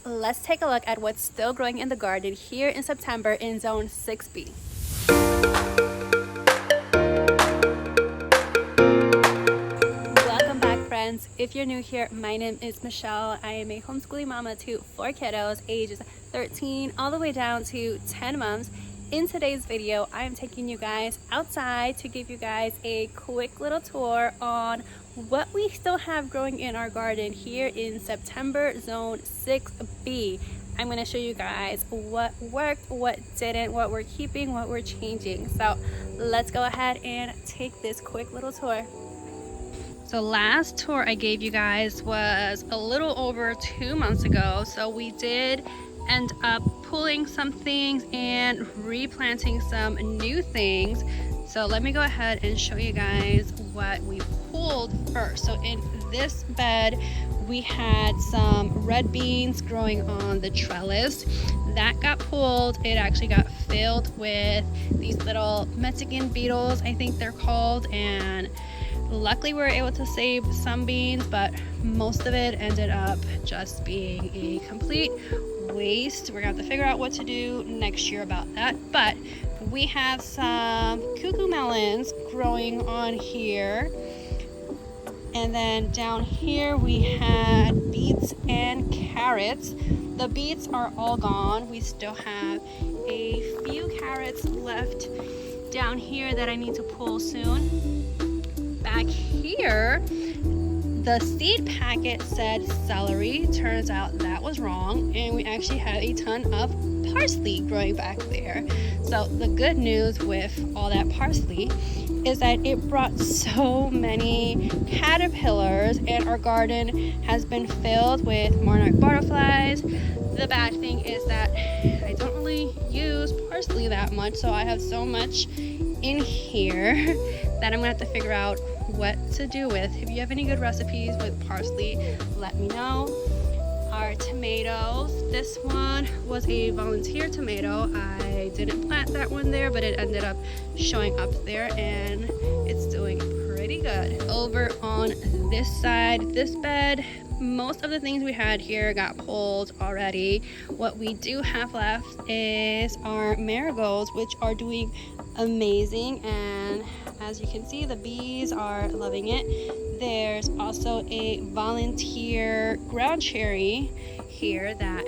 let's take a look at what's still growing in the garden here in September in Zone 6B. Welcome back, friends. If you're new here, my name is Michelle. I am a homeschooling mama to 4 kiddos ages 13 all the way down to 10 months. In today's video, I'm taking you guys outside to give you guys a quick little tour on what we still have growing in our garden here in September Zone 6B. I'm going to show you guys what worked, what didn't, what we're keeping, what we're changing. So let's go ahead and take this quick little tour. So last tour I gave you guys was a little over 2 months ago. So we did end up pulling some things and replanting some new things. So let me go ahead and show you guys what we pulled first. So in this bed we had some red beans growing on the trellis that got pulled. It actually got filled with these little Mexican beetles, I think they're called, and luckily we were able to save some beans, but most of it ended up just being a complete waste. We're gonna have to figure out what to do next year about that. But we have some cuckoo melons growing on here, and then down here we had beets and carrots. The beets are all gone. We still have a few carrots left down here that I need to pull soon. Back here, the seed packet said celery. Turns out that was wrong, and we actually have a ton of parsley growing back there. So the good news with all that parsley is that it brought so many caterpillars, and our garden has been filled with monarch butterflies. The bad thing is that I don't really use parsley that much, so I have so much in here that I'm gonna have to figure out what to do with. If you have any good recipes with parsley, let me know. Our tomatoes, this one was a volunteer tomato. I didn't plant that one there, but it ended up showing up there and it's doing pretty good. Over on this side, this bed, most of the things we had here got pulled already. What we do have left is our marigolds, which are doing amazing, and as you can see, the bees are loving it. There's also a volunteer ground cherry here that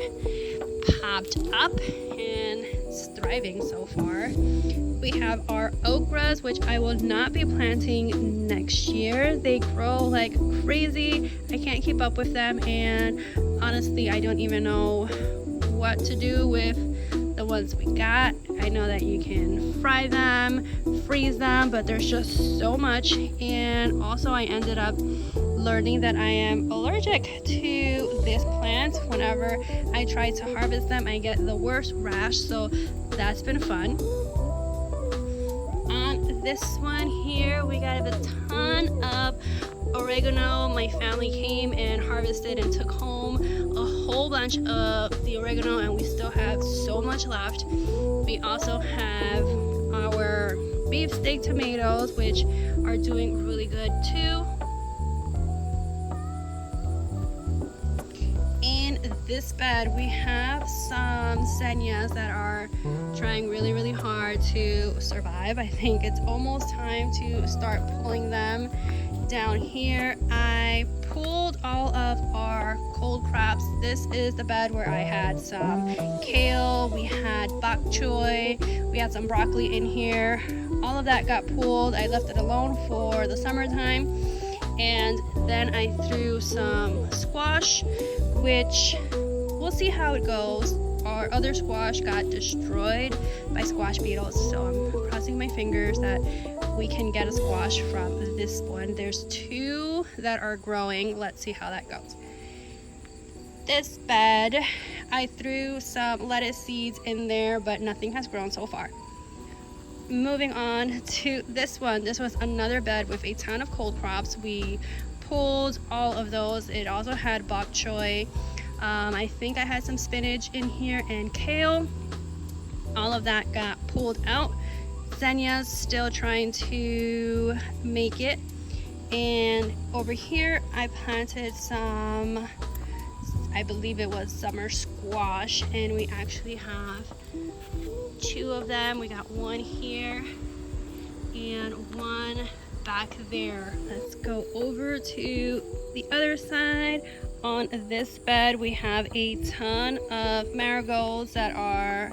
popped up and it's thriving so far. We have our okras, which I will not be planting next year. They grow like crazy. I can't keep up with them, and honestly, I don't even know what to do with the ones we got. I know that you can fry them, freeze them, but there's just so much. And also I ended up learning that I am allergic to this plant. Whenever I try to harvest them, I get the worst rash, so that's been fun. On this one here, we got a ton of oregano. My family came and harvested and took home a whole bunch of the oregano, and we still have so much left. We also have our beefsteak tomatoes, which are doing really good too. In this bed we have some zinnias that are trying really hard to survive. I think it's almost time to start pulling them. Down here I pulled all of our cold crops. This is the bed where I had some kale, we had bok choy, we had some broccoli in here. All of that got pulled. I left it alone for the summertime, and then I threw some squash, which we'll see how it goes. Our other squash got destroyed by squash beetles, so I'm crossing my fingers that we can get a squash from this one. There's 2 that are growing. Let's see how that goes. This bed, I threw some lettuce seeds in there, but nothing has grown so far. Moving on to this one. This was another bed with a ton of cold crops. We pulled all of those. It also had bok choy. I think I had some spinach in here and kale. All of that got pulled out. Zinnia's still trying to make it. And over here I planted some, I believe it was summer squash, and we actually have 2 of them. We got one here and one back there. Let's go over to the other side. On this bed we have a ton of marigolds that are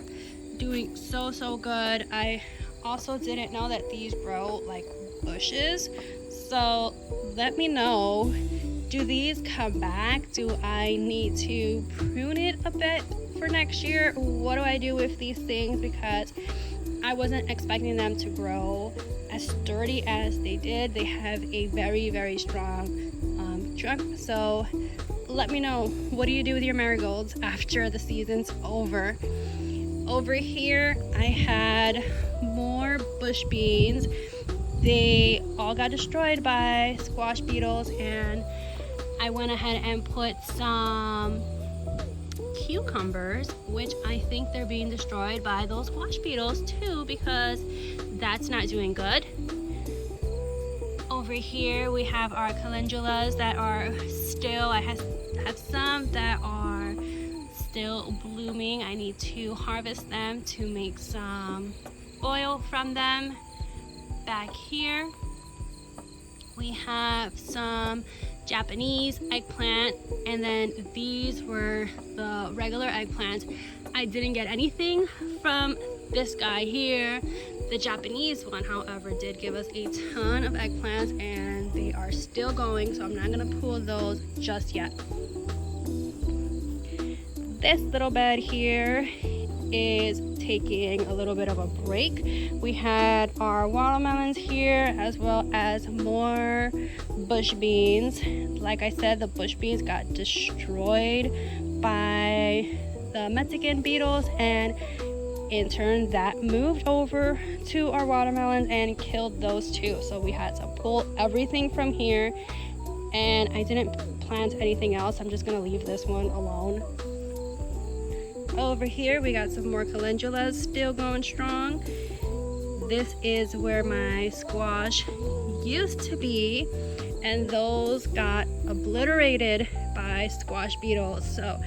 doing so good. I also didn't know that these grow like bushes, so let me know, do these come back? Do I need to prune it a bit for next year? What do I do with these things? Because I wasn't expecting them to grow as sturdy as they did. They have a very strong trunk. So let me know, what do you do with your marigolds after the season's over? Over here I had more bush beans. They all got destroyed by squash beetles, and I went ahead and put some cucumbers, which I think they're being destroyed by those squash beetles too, because that's not doing good. Over here we have our calendulas that are still, I have some that are still blooming. I need to harvest them to make some oil from them. Back here we have some Japanese eggplant, and then these were the regular eggplants. I didn't get anything from this guy here. The Japanese one, however, did give us a ton of eggplants, and they are still going, so I'm not gonna pull those just yet. This little bed here is taking a little bit of a break. We had our watermelons here, as well as more bush beans. Like I said, the bush beans got destroyed by the Mexican beetles, and in turn that moved over to our watermelons and killed those too. So we had to pull everything from here, and I didn't plant anything else. I'm just gonna leave this one alone. Over here we got some more calendulas still going strong. This is where my squash used to be, and those got obliterated by squash beetles. So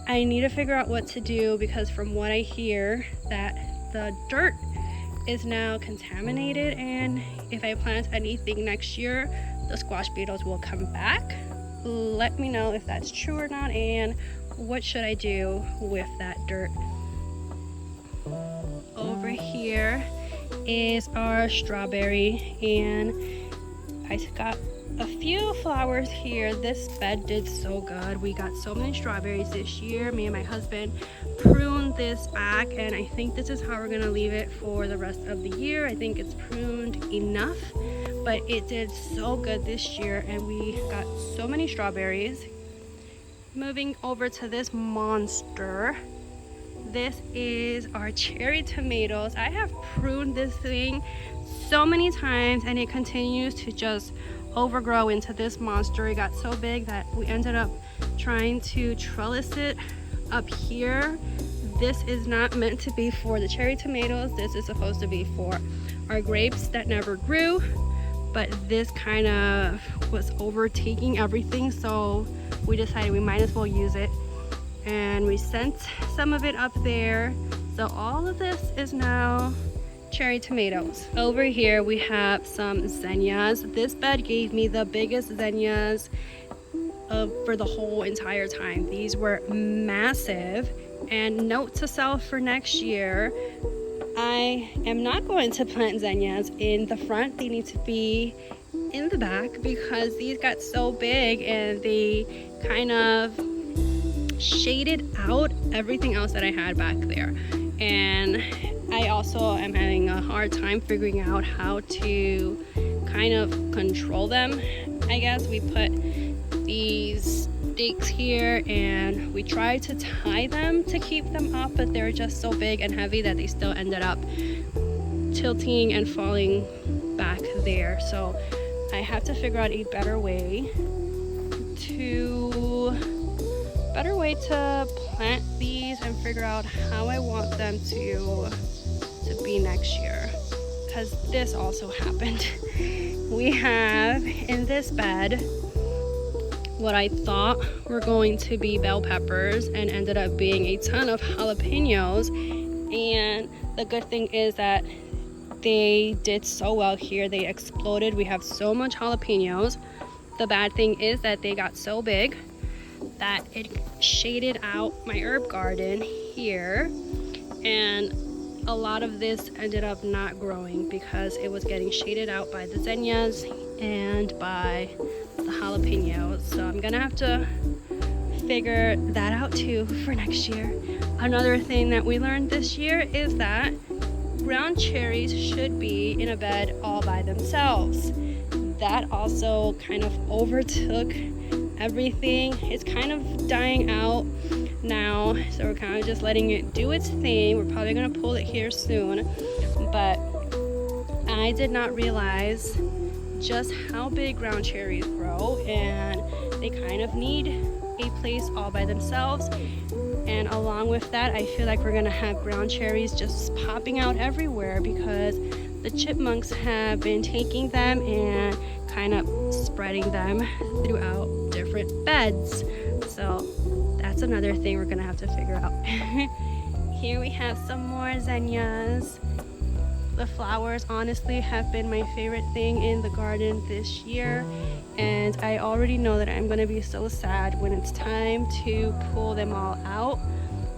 I need to figure out what to do, because from what I hear, that the dirt is now contaminated, and if I plant anything next year, the squash beetles will come back. Let me know if that's true or not, and what should I do with that dirt. Over here is our strawberry, and I got a few flowers here. This bed did so good. We got so many strawberries this year. Me and my husband pruned this back, and I think this is how we're gonna leave it for the rest of the year. I think it's pruned enough, but it did so good this year, and we got so many strawberries. Moving over to this monster. This is our cherry tomatoes. I have pruned this thing so many times, and it continues to just overgrow into this monster. It got so big that we ended up trying to trellis it up here. This is not meant to be for the cherry tomatoes. This is supposed to be for our grapes that never grew, but this kind of was overtaking everything, so we decided we might as well use it, and we sent some of it up there. So all of this is now cherry tomatoes. Over here we have some zinnias. This bed gave me the biggest zinnias for the whole entire time. These were massive. And note to self for next year, I am not going to plant zinnias in the front. They need to be in the back, because these got so big and they kind of shaded out everything else that I had back there. And I also am having a hard time figuring out how to kind of control them. I guess we put these stakes here, and we tried to tie them to keep them up, but they're just so big and heavy that they still ended up tilting and falling back there. So I have to figure out a better way to plant these and figure out how I want them to be next year, because this also happened. We have in this bed what I thought were going to be bell peppers and ended up being a ton of jalapenos. And the good thing is that they did so well here. They exploded. We have so much jalapenos. The bad thing is that they got so big that it shaded out my herb garden here, and a lot of this ended up not growing because it was getting shaded out by the zinnias and by the jalapenos. So I'm gonna have to figure that out too for next year. Another thing that we learned this year is that ground cherries should be in a bed all by themselves. That also kind of overtook everything. It's kind of dying out now, so we're kind of just letting it do its thing. We're probably gonna pull it here soon, but I did not realize just how big ground cherries grow, and they kind of need a place all by themselves. And along with that, I feel like we're gonna have ground cherries just popping out everywhere because the chipmunks have been taking them and kind of spreading them throughout different beds. So that's another thing we're gonna have to figure out. Here we have some more zinnias. The flowers honestly have been my favorite thing in the garden this year, and I already know that I'm gonna be so sad when it's time to pull them all out.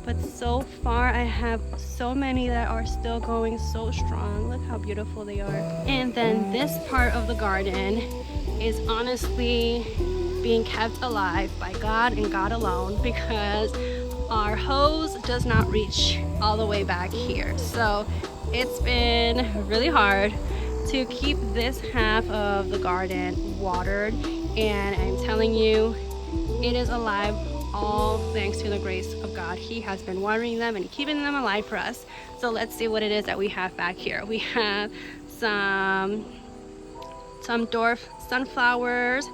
But so far I have so many that are still going so strong. Look how beautiful they are. And then this part of the garden is honestly being kept alive by God and God alone, because our hose does not reach all the way back here. So it's been really hard to keep this half of the garden watered, and I'm telling you, it is alive all thanks to the grace of God. He has been watering them and keeping them alive for us. So let's see what it is that we have back here. We have some dwarf sunflowers.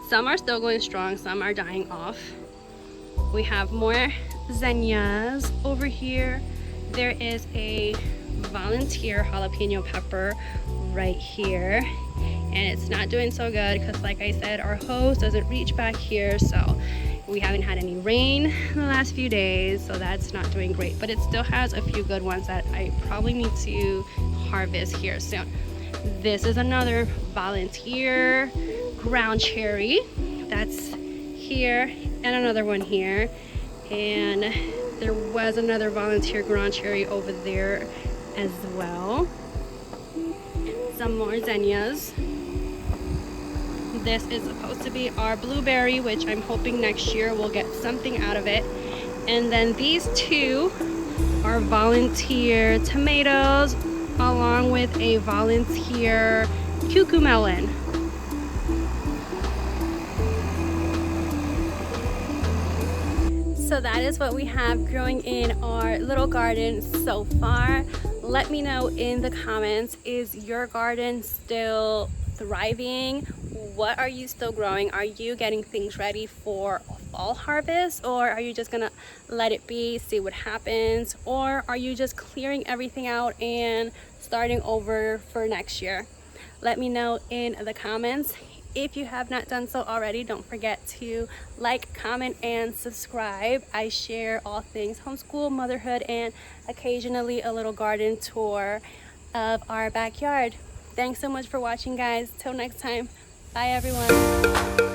Some are still going strong, some are dying off. We have more zinnias over here. There is a volunteer jalapeno pepper right here, and it's not doing so good because, like I said, our hose doesn't reach back here, so we haven't had any rain in the last few days, so that's not doing great. But it still has a few good ones that I probably need to harvest here soon. This is another volunteer ground cherry that's here, and another one here, and there was another volunteer ground cherry over there as well. Some more zinnias. This is supposed to be our blueberry, which I'm hoping next year we'll get something out of it. And then these two are volunteer tomatoes along with a volunteer cucumelon. So that is what we have growing in our little garden so far. Let me know in the comments, is your garden still thriving? What are you still growing? Are you getting things ready for fall harvest, or are you just gonna let it be, see what happens, or are you just clearing everything out and starting over for next year? Let me know in the comments. If you have not done so already, don't forget to like, comment, and subscribe. I share all things homeschool, motherhood, and occasionally a little garden tour of our backyard. Thanks so much for watching, guys. Till next time. Bye, everyone.